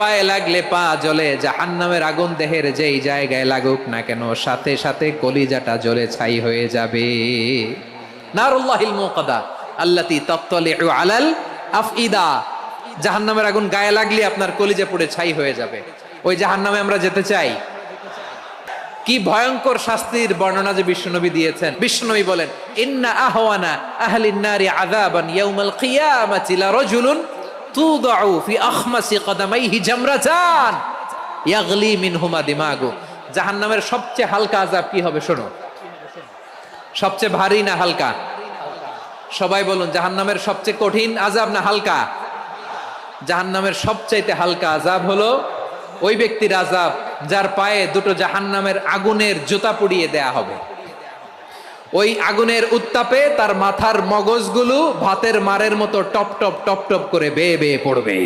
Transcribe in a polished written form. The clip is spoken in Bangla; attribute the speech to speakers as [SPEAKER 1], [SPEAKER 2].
[SPEAKER 1] পায়ে লাগলে পা জ্বলে, জাহান্নামের আগুন দেহের যেই জায়গায় লাগুক না কেন সাথে সাথে কলিজাটা জ্বলে ছাই হয়ে যাবে। নারুল্লাহিল মুকাদা আল্লাতী তাত্তালিউ আলাল আফইদা। জাহান্নামের আগুন গায়ে লাগলে আপনার কলিজা পুড়ে ছাই হয়ে যাবে। ওই জাহান্নামে আমরা যেতে চাই? কি ভয়ঙ্কর শাস্তির বর্ণনা যে বিশ্বনবী দিয়েছেন। বিশ্বনবী বলেন, ইন্না আহওয়ানা আহলিন নারি আযাবান ইয়াউমাল কিয়ামাতি লারাজুলুন তুদাউ ফি আখমাসি কদামাইহি জামরাতান ইয়াগলি মিনহুমা দিমাগু। জাহান্নামের সবচেয়ে হালকা আযাব কি হবে শোনো। সবচেয়ে ভারী না হালকা? সবাই বলুন, জাহান্নামের সবচেয়ে কঠিন আযাব না হালকা? জাহান্নামের সবচাইতে হালকা আযাব হলো ওই ব্যক্তির আযাব যার পায়ে দুটো জাহান্নামের আগুনের জুতা পুড়িয়ে দেয়া হবে। ওই আগুনের উত্তাপে তার মাথার মগজগুলো ভাতের মারের মতো টপ টপ টপ টপ করে বেয়ে বেয়ে পড়বে।